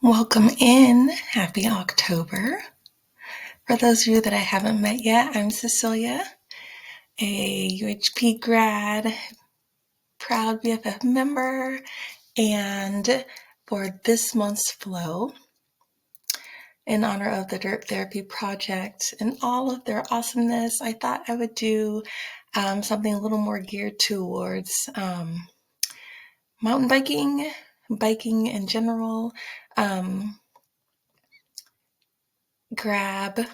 Welcome in. Happy October. For those of you that I haven't met yet, I'm Cecilia, a UHP grad, proud VFF member, and for this month's flow, in honor of the Dirt Therapy Project and all of their awesomeness, I thought I would do something a little more geared towards mountain biking in general. Grab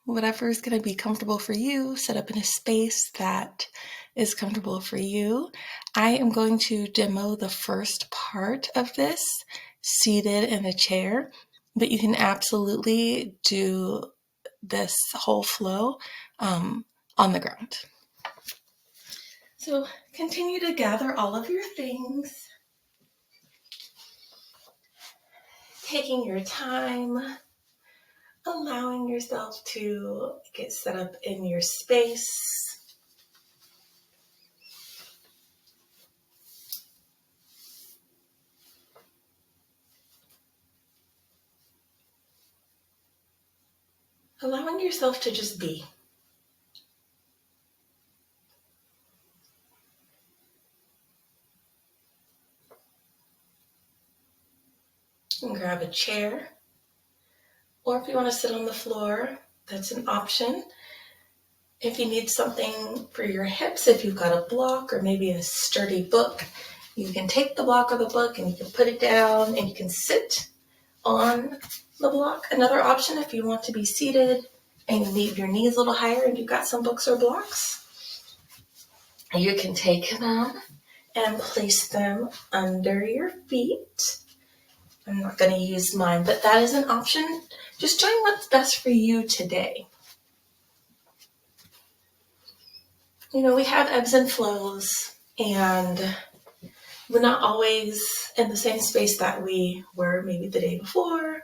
whatever is going to be comfortable for you, set up in a space that is comfortable for you. I am going to demo the first part of this seated in a chair, but you can absolutely do this whole flow on the ground. So continue to gather all of your things, taking your time, allowing yourself to get set up in your space. Allowing yourself to just be. You can grab a chair, or if you want to sit on the floor, that's an option. If you need something for your hips, if you've got a block or maybe a sturdy book, you can take the block or the book and you can put it down and you can sit on the block. Another option, if you want to be seated and you leave your knees a little higher and you've got some books or blocks, you can take them and place them under your feet. I'm not going to use mine, but that is an option. Just doing what's best for you today. You know, we have ebbs and flows, and we're not always in the same space that we were maybe the day before,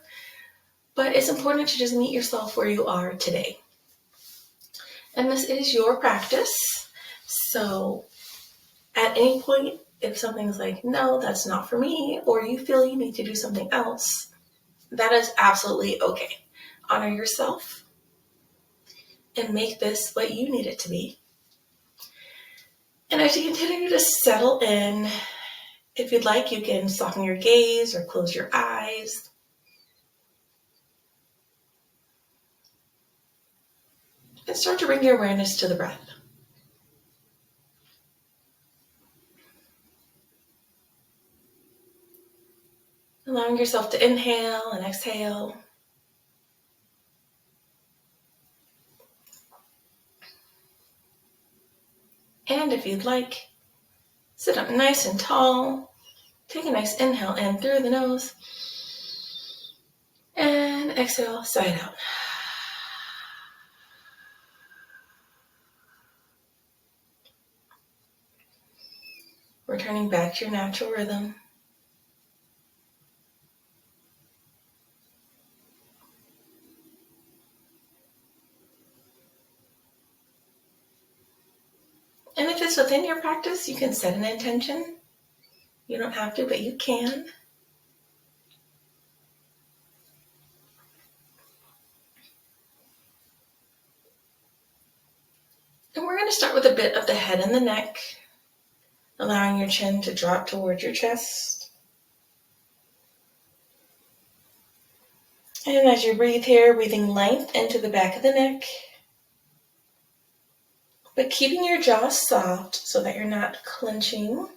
but it's important to just meet yourself where you are today. And this is your practice, so at any point, if something's like, no, that's not for me, or you feel you need to do something else, that is absolutely okay. Honor yourself and make this what you need it to be. And as you continue to settle in, if you'd like, you can soften your gaze or close your eyes. And start to bring your awareness to the breath. Allowing yourself to inhale and exhale. And if you'd like, sit up nice and tall. Take a nice inhale in through the nose. And exhale, side out. Returning back to your natural rhythm. And if it's within your practice, you can set an intention. You don't have to, but you can. And we're going to start with a bit of the head and the neck, allowing your chin to drop towards your chest. And as you breathe here, breathing length into the back of the neck, but keeping your jaw soft so that you're not clenching.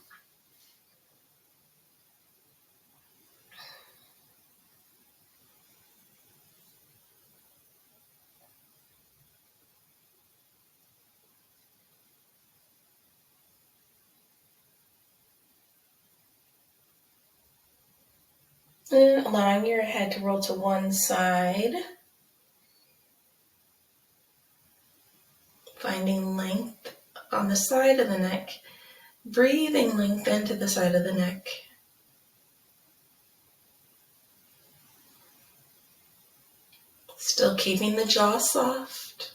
And allowing your head to roll to one side. Finding length on the side of the neck. Breathing length into the side of the neck. Still keeping the jaw soft.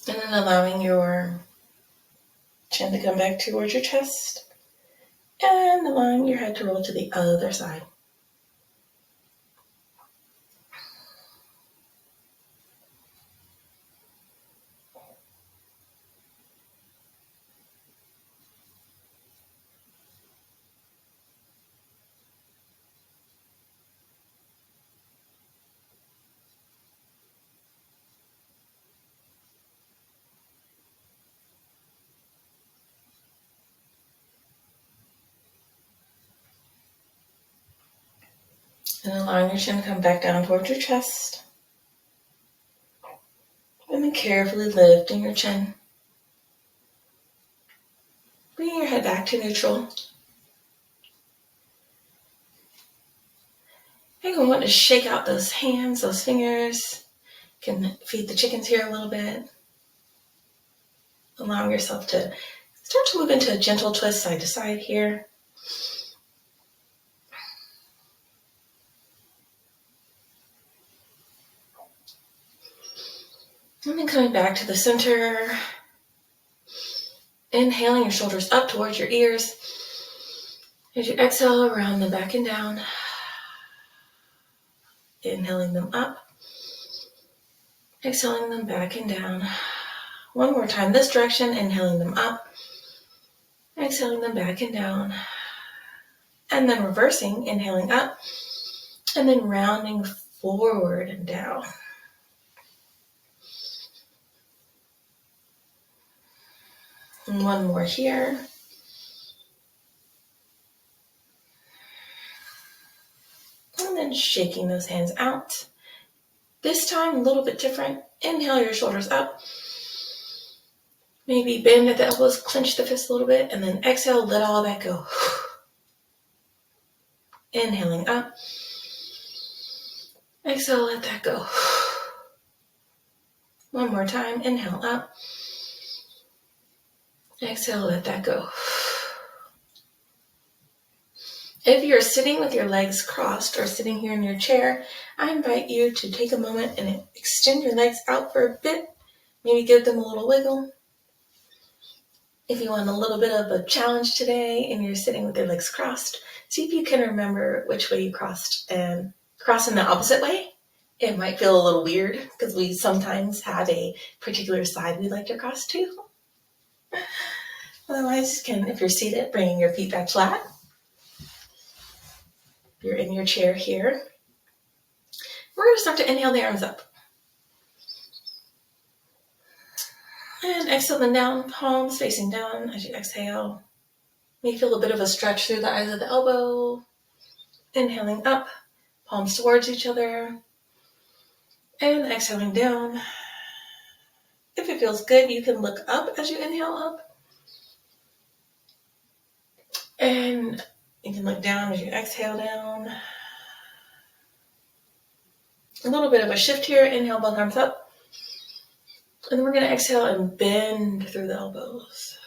And then allowing your chin to come back towards your chest. And allowing your head to roll to the other side. And allowing your chin to come back down towards your chest. And then carefully lifting your chin. Bringing your head back to neutral. You're going to want to shake out those hands, those fingers. You can feed the chickens here a little bit. Allowing yourself to start to move into a gentle twist side to side here. And then coming back to the center. Inhaling your shoulders up towards your ears. As you exhale, around them back and down. Inhaling them up. Exhaling them back and down. One more time this direction. Inhaling them up. Exhaling them back and down. And then reversing. Inhaling up. And then rounding forward and down. And one more here. And then shaking those hands out. This time, a little bit different. Inhale your shoulders up. Maybe bend at the elbows, clench the fists a little bit, and then exhale, let all that go. Inhaling up. Exhale, let that go. One more time. Inhale up. Exhale, let that go. If you're sitting with your legs crossed or sitting here in your chair, I invite you to take a moment and extend your legs out for a bit. Maybe give them a little wiggle. If you want a little bit of a challenge today and you're sitting with your legs crossed, see if you can remember which way you crossed and cross in the opposite way. It might feel a little weird because we sometimes have a particular side we like to cross to. Otherwise, if you're seated, bringing your feet back flat. You're in your chair here. We're going to start to inhale the arms up. And exhale them down, palms facing down as you exhale. You may feel a bit of a stretch through the eyes of the elbow. Inhaling up, palms towards each other. And exhaling down. If it feels good, you can look up as you inhale up. And you can look down as you exhale down. A little bit of a shift here. Inhale, both arms up. And then we're going to exhale and bend through the elbows.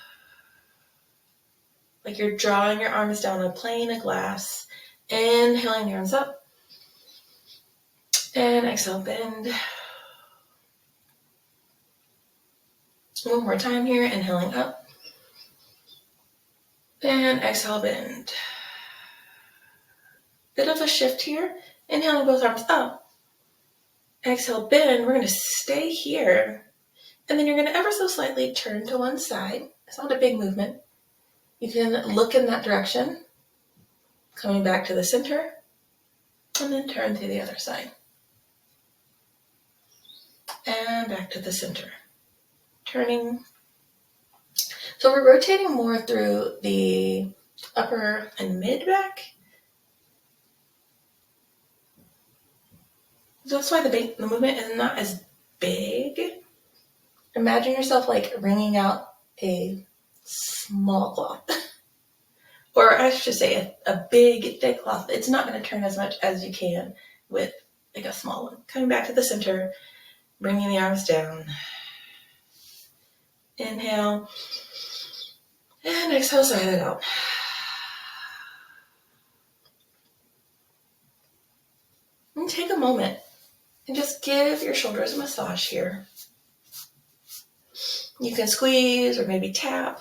Like you're drawing your arms down a plane of glass. Inhaling your arms up. And exhale, bend. One more time here. Inhaling up. And exhale, bend. Bit of a shift here. Inhaling both arms up. Exhale, bend. We're going to stay here. And then you're going to ever so slightly turn to one side. It's not a big movement. You can look in that direction. Coming back to the center. And then turn to the other side. And back to the center. Turning. So we're rotating more through the upper and mid back. So that's why the movement is not as big. Imagine yourself like wringing out a small cloth. Or I should say a big, thick cloth. It's not going to turn as much as you can with like a small one. Coming back to the center, bringing the arms down. Inhale. And exhale, sigh it out. And take a moment and just give your shoulders a massage here. You can squeeze or maybe tap.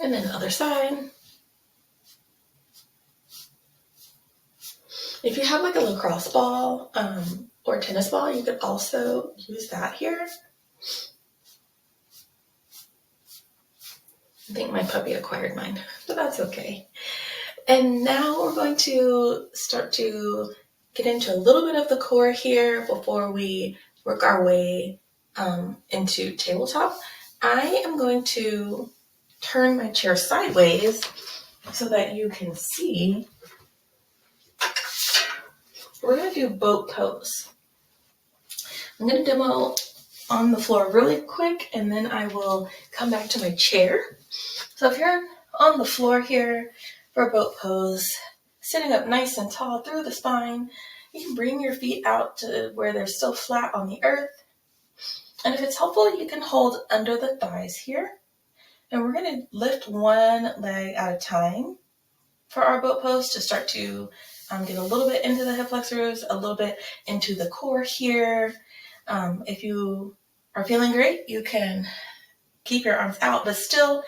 And then the other side. If you have like a lacrosse ball or a tennis ball, you could also use that here. I think my puppy acquired mine, but that's okay. And now we're going to start to get into a little bit of the core here before we work our way into tabletop. I am going to turn my chair sideways so that you can see. We're going to do boat pose. I'm going to demo on the floor really quick, and then I will come back to my chair. So if you're on the floor here for a boat pose, sitting up nice and tall through the spine, you can bring your feet out to where they're still flat on the earth. And if it's helpful, you can hold under the thighs here. And we're going to lift one leg at a time for our boat pose to start to get a little bit into the hip flexors, a little bit into the core here. If you are feeling great, you can keep your arms out, but still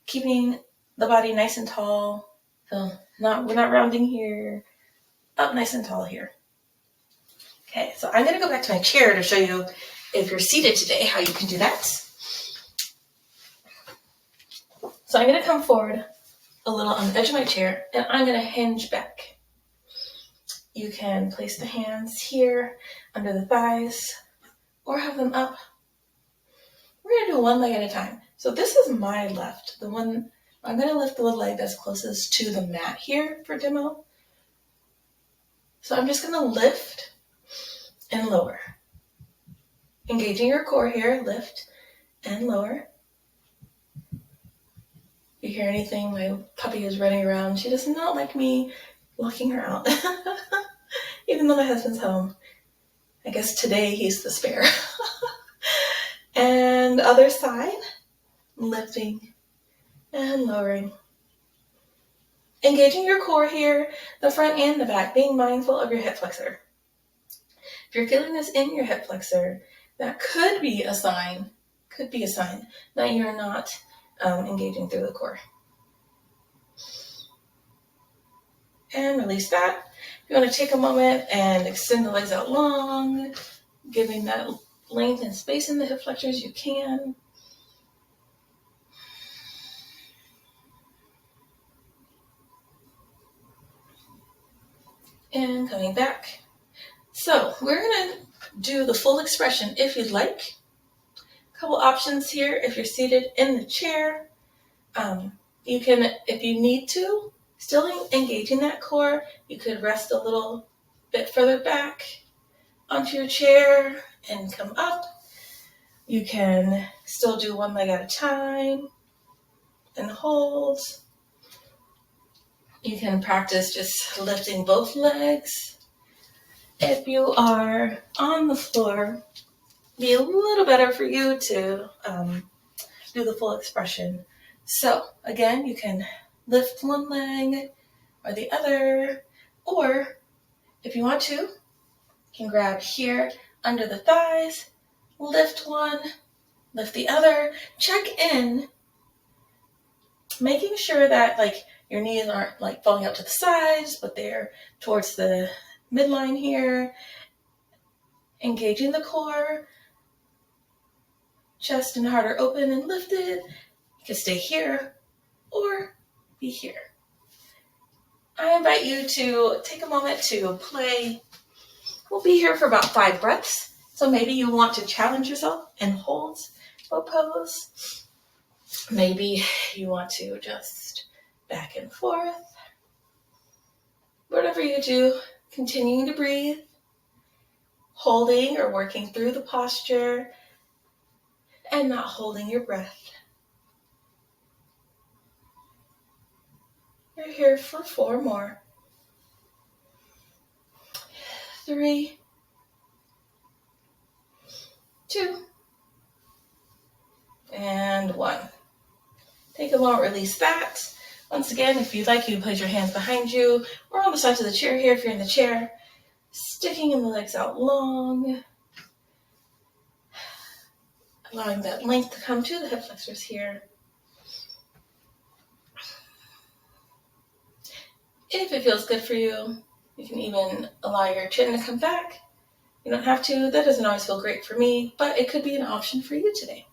keeping the body nice and tall. So we're not rounding here. Up nice and tall here. Okay, so I'm going to go back to my chair to show you, if you're seated today, how you can do that. So I'm going to come forward a little on the edge of my chair, and I'm going to hinge back. You can place the hands here under the thighs or have them up. We're going to do one leg at a time. So this is my left, the one. I'm going to lift the leg that's closest to the mat here for demo. So I'm just going to lift and lower. Engaging your core here, lift and lower. If you hear anything, my puppy is running around. She does not like me locking her out, even though my husband's home. I guess today he's the spare. And other side, lifting and lowering. Engaging your core here, the front and the back, being mindful of your hip flexor. If you're feeling this in your hip flexor, that could be a sign that you're not engaging through the core. And release that. If you want to take a moment and extend the legs out long, giving that length and space in the hip flexors, you can. And coming back. So we're going to do the full expression if you'd like. A couple options here. If you're seated in the chair, you can, if you need to, still engaging that core, you could rest a little bit further back onto your chair and come up. You can still do one leg at a time and hold. You can practice just lifting both legs. If you are on the floor, be a little better for you to do the full expression. So again, you can lift one leg or the other, or if you want to, you can grab here under the thighs, lift one, lift the other. Check in, making sure that like your knees aren't like falling out to the sides, but they're towards the midline here. Engaging the core, chest and heart are open and lifted. You can stay here or be here. I invite you to take a moment to play. We'll be here for about 5 breaths. So maybe you want to challenge yourself and hold boat pose. Maybe you want to just back and forth. Whatever you do, continuing to breathe, holding or working through the posture, and not holding your breath. You're here for 4 more. 3, 2, and 1. Take a moment, release that. Once again, if you'd like, you can place your hands behind you or on the sides of the chair here if you're in the chair. Sticking the legs out long. allowing that length to come to the hip flexors here. If it feels good for you, you can even allow your chin to come back. You don't have to. That doesn't always feel great for me, but it could be an option for you today.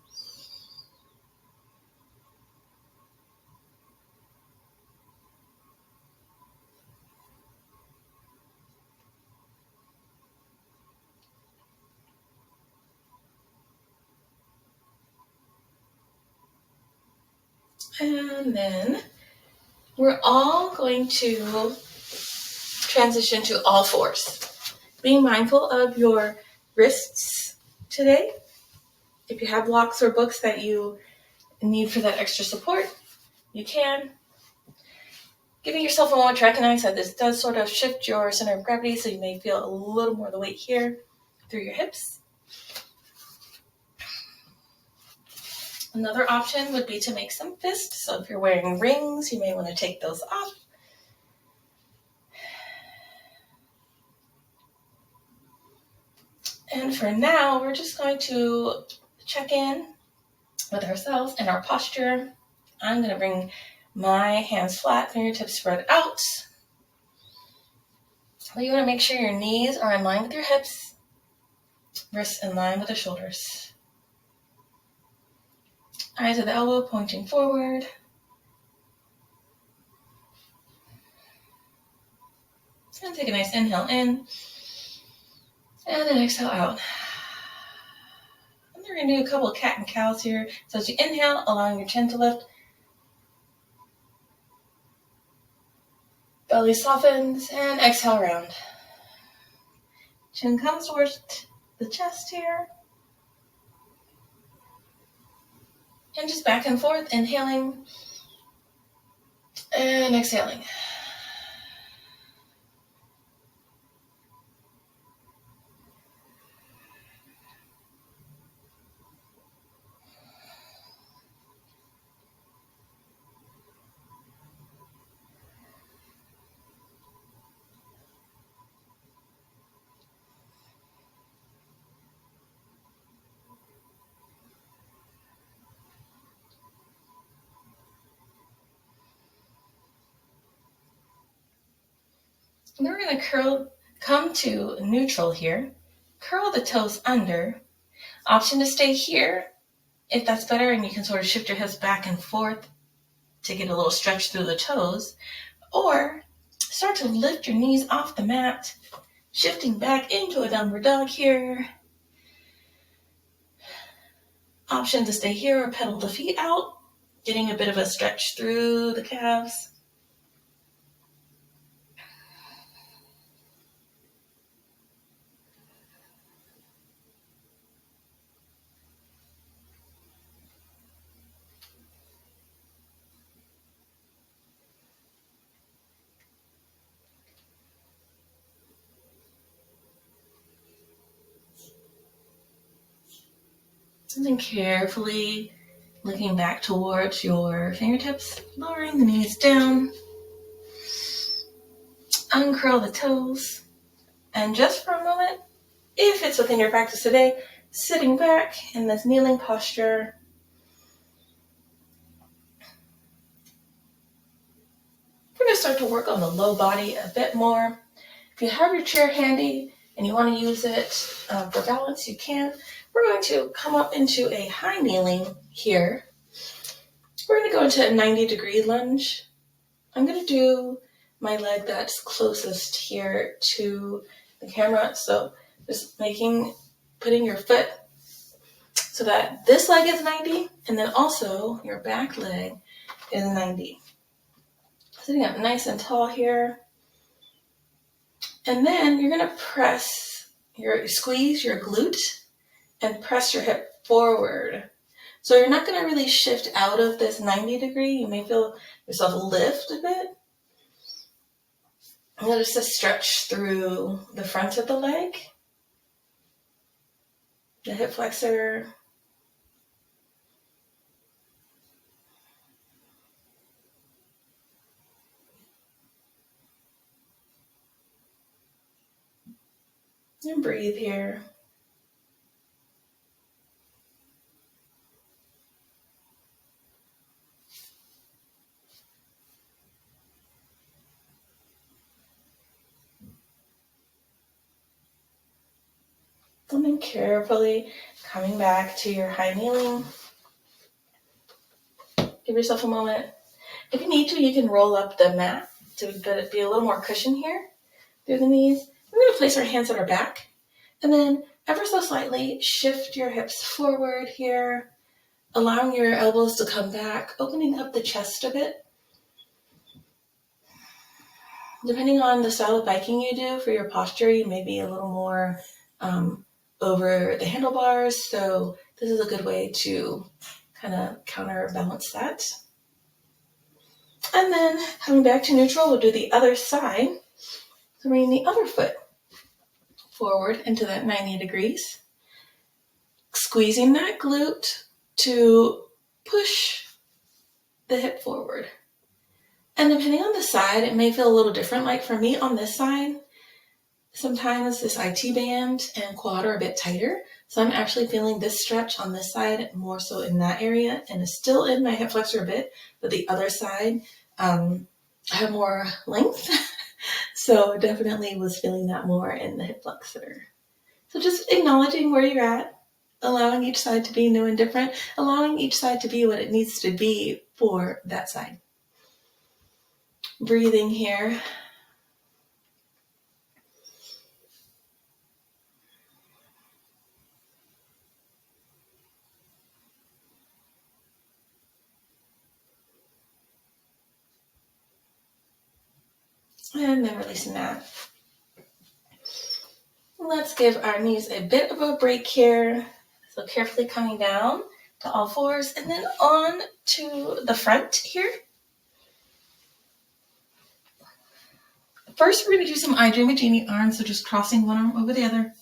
And then we're all going to transition to all fours. Being mindful of your wrists today. If you have blocks or books that you need for that extra support, you can. Giving yourself a moment to recognize that this does sort of shift your center of gravity, so you may feel a little more of the weight here through your hips. Another option would be to make some fists. So if you're wearing rings, you may want to take those off. And for now, we're just going to check in with ourselves and our posture. I'm going to bring my hands flat, fingertips spread out. But you want to make sure your knees are in line with your hips, wrists in line with the shoulders. Eyes at the elbow pointing forward. And take a nice inhale in. And then exhale out. And we're going to do a couple of cat and cows here. So as you inhale, allowing your chin to lift. Belly softens, and exhale round. Chin comes towards the chest here. And just back and forth, inhaling and exhaling. And then we're going to come to neutral here. Curl the toes under. Option to stay here if that's better, and you can sort of shift your hips back and forth to get a little stretch through the toes. Or start to lift your knees off the mat, shifting back into a downward dog here. Option to stay here or pedal the feet out, getting a bit of a stretch through the calves. And then carefully looking back towards your fingertips, lowering the knees down. Uncurl the toes. And just for a moment, if it's within your practice today, sitting back in this kneeling posture. We're going to start to work on the low body a bit more. If you have your chair handy and you want to use it for balance, you can. We're going to come up into a high kneeling here. We're going to go into a 90-degree lunge. I'm going to do my leg that's closest here to the camera. So just putting your foot so that this leg is 90, and then also your back leg is 90. Sitting up nice and tall here. And then you're going to squeeze your glute and press your hip forward. So you're not going to really shift out of this 90 degree. You may feel yourself lift a bit. And then just stretch through the front of the leg, the hip flexor. And breathe here. And then carefully coming back to your high kneeling. Give yourself a moment. If you need to, you can roll up the mat to be a little more cushion here through the knees. We're going to place our hands at our back. And then ever so slightly shift your hips forward here, allowing your elbows to come back, opening up the chest a bit. Depending on the style of biking you do for your posture, you may be a little more over the handlebars. So this is a good way to kind of counterbalance that. And then coming back to neutral, we'll do the other side. So bringing the other foot forward into that 90 degrees. Squeezing that glute to push the hip forward. And depending on the side, it may feel a little different. Like for me on this side, sometimes this IT band and quad are a bit tighter. So I'm actually feeling this stretch on this side more so in that area, and it's still in my hip flexor a bit, but the other side, I have more length. So definitely was feeling that more in the hip flexor. So just acknowledging where you're at, allowing each side to be new and different, allowing each side to be what it needs to be for that side. Breathing here. And then releasing that. Let's give our knees a bit of a break here. So carefully coming down to all fours and then on to the front here. First, we're going to do some I Dream a Genie arms, so just crossing one arm over the other.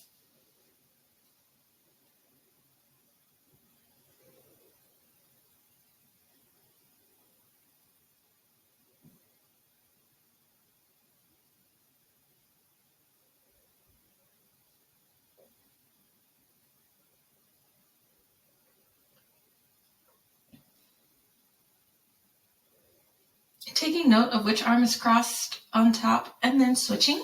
Taking note of which arm is crossed on top and then switching.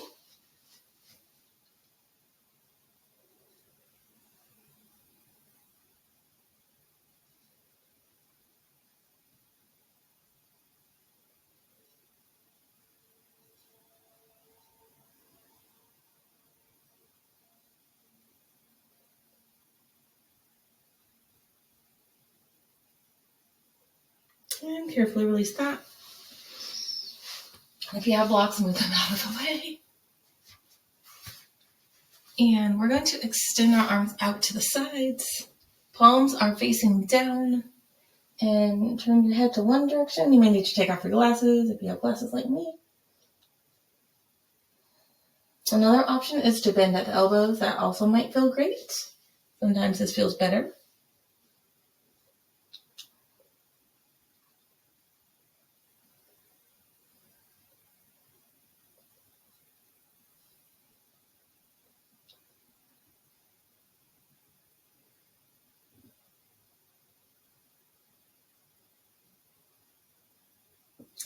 And carefully release that. If you have blocks, move them out of the way. And we're going to extend our arms out to the sides. Palms are facing down. And turn your head to one direction. You may need to take off your glasses if you have glasses like me. Another option is to bend at the elbows. That also might feel great. Sometimes this feels better.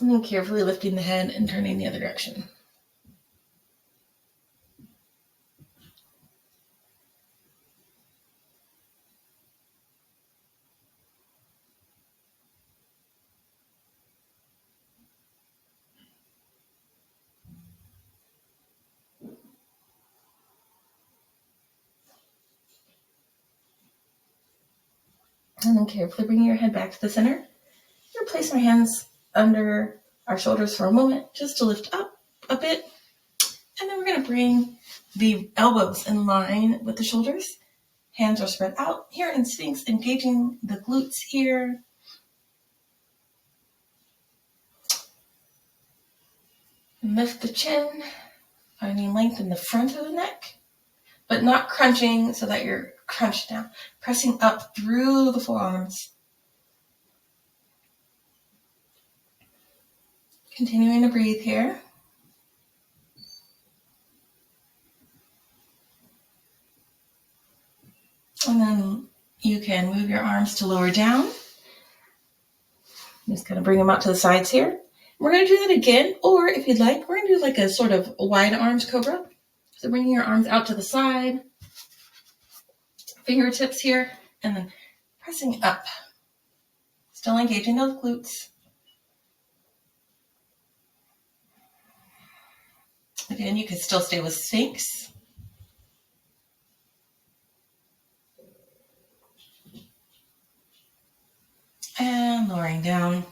And then carefully lifting the head and turning the other direction. And then carefully bringing your head back to the center. We're placing our hands under our shoulders for a moment just to lift up a bit. And then we're going to bring the elbows in line with the shoulders. Hands are spread out here in Sphinx, engaging the glutes here. Lift the chin, finding length in the front of the neck, but not crunching so that you're crunched down. Pressing up through the forearms. Continuing to breathe here. And then you can move your arms to lower down. I'm just going to bring them out to the sides here. We're going to do that again, or if you'd like, we're going to do like a sort of wide arms cobra. So bringing your arms out to the side. fingertips here, and then pressing up. Still engaging those glutes. Again, you could still stay with Sphinx. And lowering down.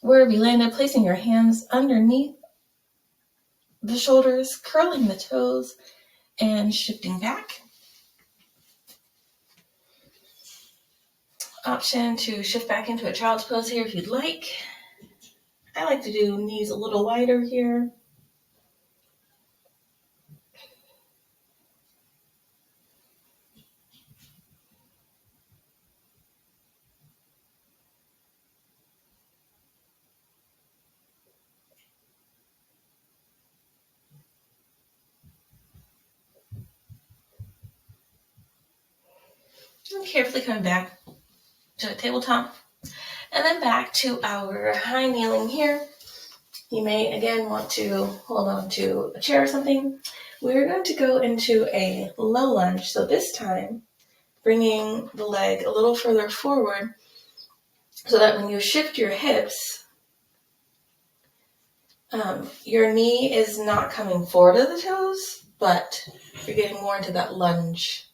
Wherever you landed, placing your hands underneath the shoulders, curling the toes, and shifting back. Option to shift back into a child's pose here if you'd like. I like to do knees a little wider here. And carefully coming back to a tabletop. And then back to our high kneeling here. You may, again, want to hold on to a chair or something. We're going to go into a low lunge. So this time, bringing the leg a little further forward so that when you shift your hips, your knee is not coming forward to the toes, but you're getting more into that lunge.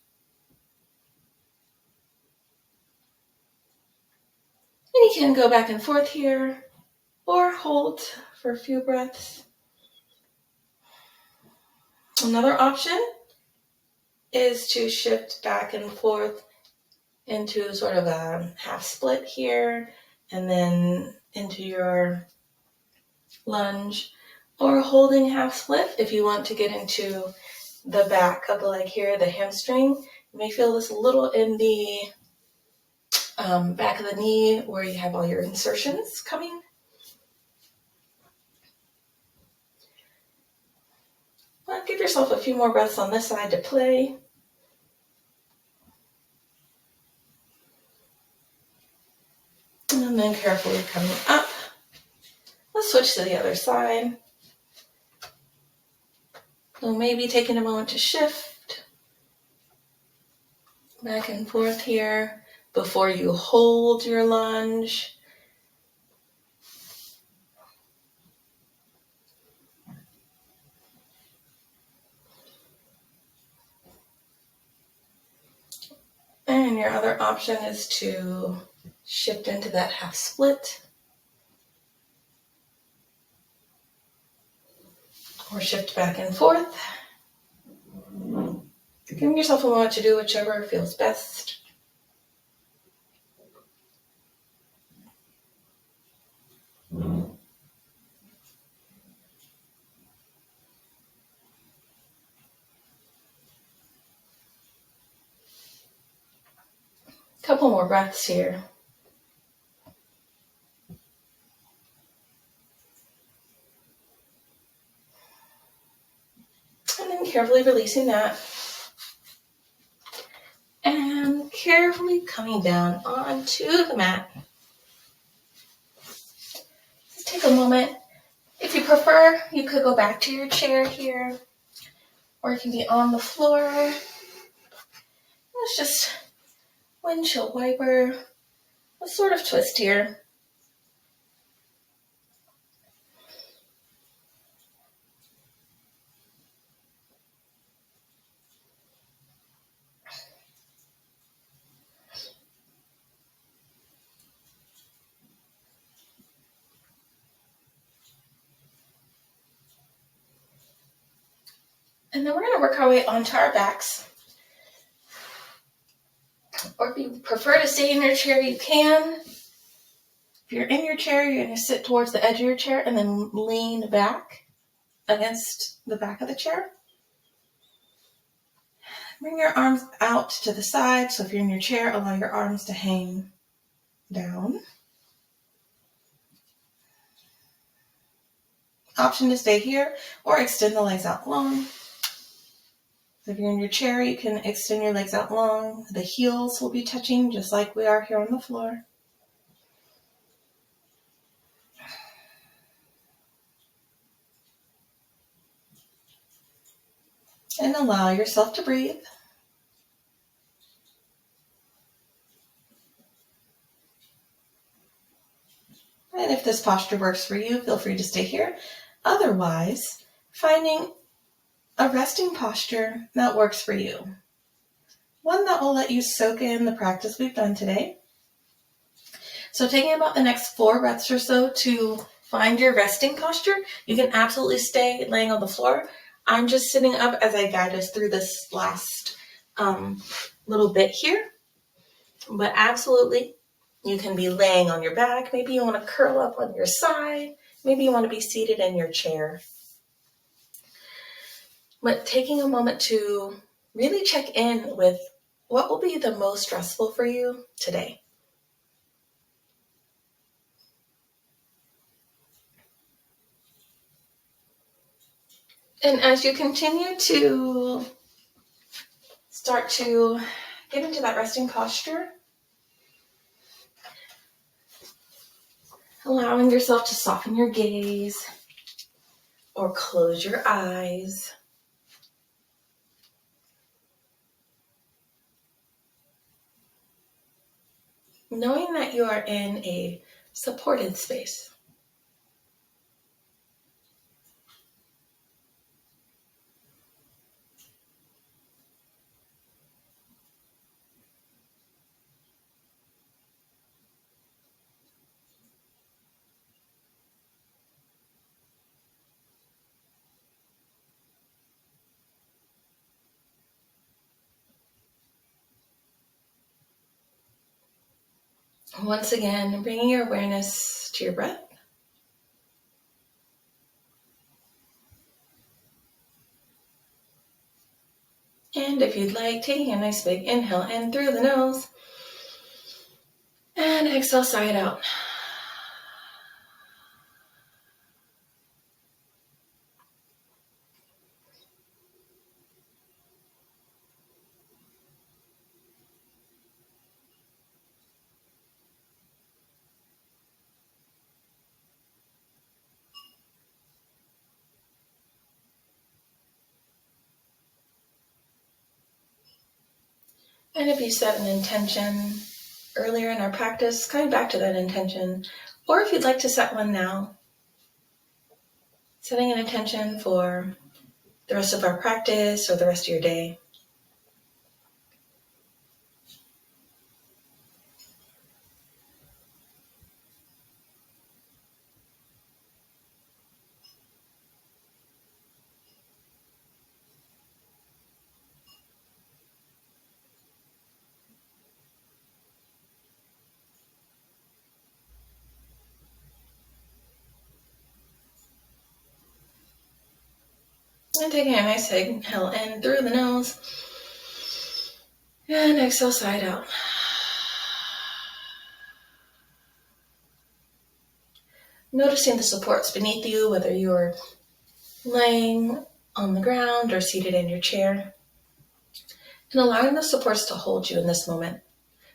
And you can go back and forth here or hold for a few breaths. Another option is to shift back and forth into sort of a half split here and then into your lunge, or holding half split if you want to get into the back of the leg here, the hamstring. You may feel this a little in the back of the knee where you have all your insertions coming. Well, give yourself a few more breaths on this side to play. And then carefully coming up. Let's switch to the other side. So maybe taking a moment to shift back and forth here before you hold your lunge. And your other option is to shift into that half split. Or shift back and forth. Giving yourself a moment to do whichever feels best. Couple more breaths here. And then carefully releasing that. And carefully coming down onto the mat. Just take a moment. If you prefer, you could go back to your chair here, or you can be on the floor. Let's just windshield wiper, a sort of twist here. And then we're going to work our way onto our backs. Or if you prefer to stay in your chair, you can. If you're in your chair, you're going to sit towards the edge of your chair and then lean back against the back of the chair. Bring your arms out to the side. So if you're in your chair, allow your arms to hang down. Option to stay here or extend the legs out long. So if you're in your chair, you can extend your legs out long. The heels will be touching just like we are here on the floor. And allow yourself to breathe. And if this posture works for you, feel free to stay here. Otherwise, finding a resting posture that works for you. One that will let you soak in the practice we've done today. So taking about the next 4 breaths or so to find your resting posture. You can absolutely stay laying on the floor. I'm just sitting up as I guide us through this last little bit here. But absolutely, you can be laying on your back. Maybe you want to curl up on your side. Maybe you want to be seated in your chair. But taking a moment to really check in with what will be the most stressful for you today. And as you continue to start to get into that resting posture, allowing yourself to soften your gaze or close your eyes. Knowing that you are in a supported space. Once again, bringing your awareness to your breath. And if you'd like, taking a nice big inhale in through the nose. And exhale, sigh it out. And if you set an intention earlier in our practice, coming back to that intention, or if you'd like to set one now, setting an intention for the rest of our practice or the rest of your day. And taking a nice inhale in through the nose. And exhale, sigh it out. Noticing the supports beneath you, whether you're laying on the ground or seated in your chair. And allowing the supports to hold you in this moment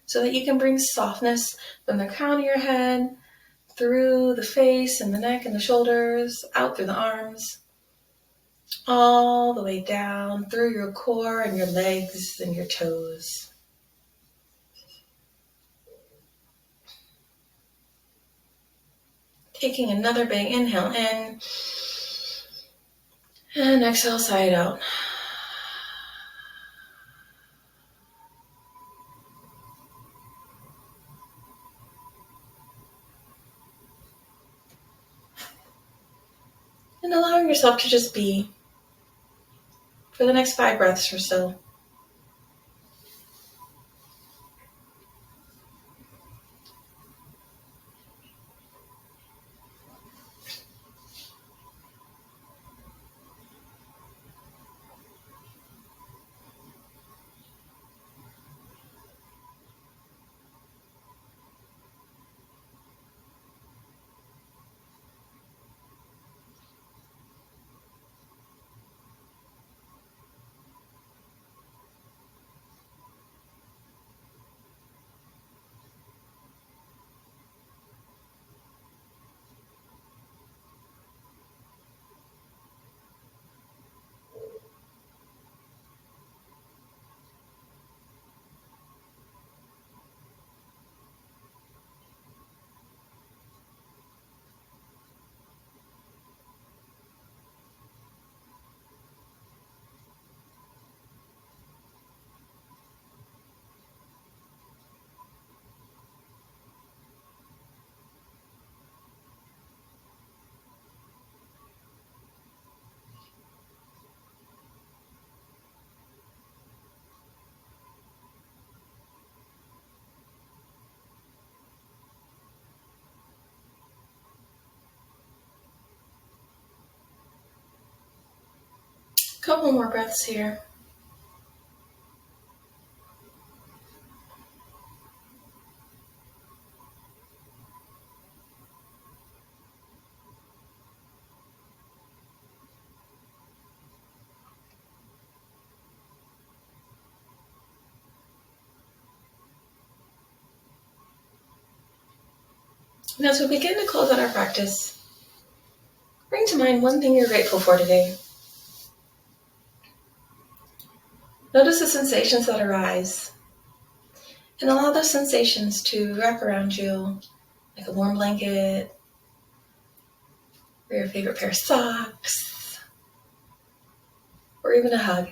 so that you can bring softness from the crown of your head, through the face and the neck and the shoulders, out through the arms, all the way down through your core and your legs and your toes. Taking another big inhale in, and exhale, sigh it out. And allowing yourself to just be for the next 5 breaths or so. Couple more breaths here. And as we begin to close out our practice, bring to mind one thing you're grateful for today. Notice the sensations that arise and allow those sensations to wrap around you like a warm blanket or your favorite pair of socks or even a hug.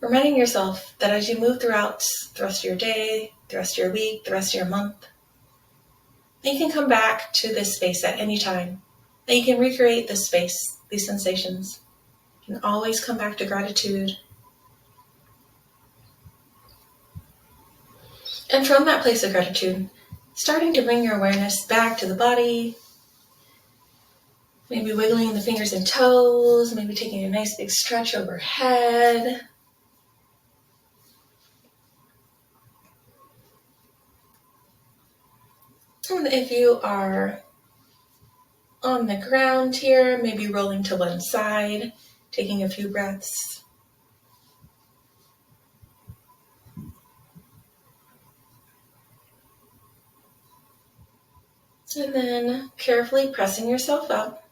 Reminding yourself that as you move throughout the rest of your day, the rest of your week, the rest of your month, that you can come back to this space at any time, that you can recreate this space, these sensations. You can always come back to gratitude. And from that place of gratitude, starting to bring your awareness back to the body, maybe wiggling the fingers and toes, maybe taking a nice big stretch overhead. And if you are on the ground here, maybe rolling to one side, taking a few breaths. And then carefully pressing yourself up.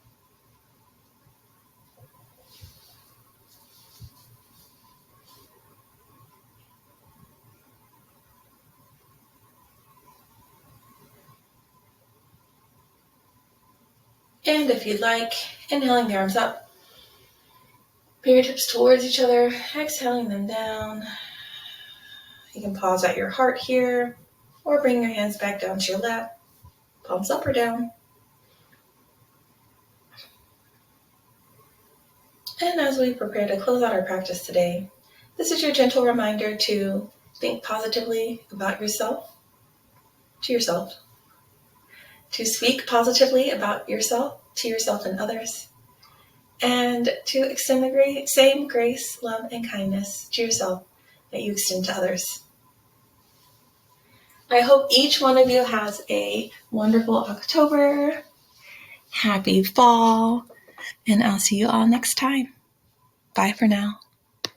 And if you'd like, inhaling the arms up, fingertips towards each other, exhaling them down. You can pause at your heart here, or bring your hands back down to your lap, palms up or down. And as we prepare to close out our practice today, this is your gentle reminder to think positively about yourself, to speak positively about yourself, to yourself and others, and to extend the same grace, love, and kindness to yourself that you extend to others. I hope each one of you has a wonderful October, happy fall, and I'll see you all next time. Bye for now.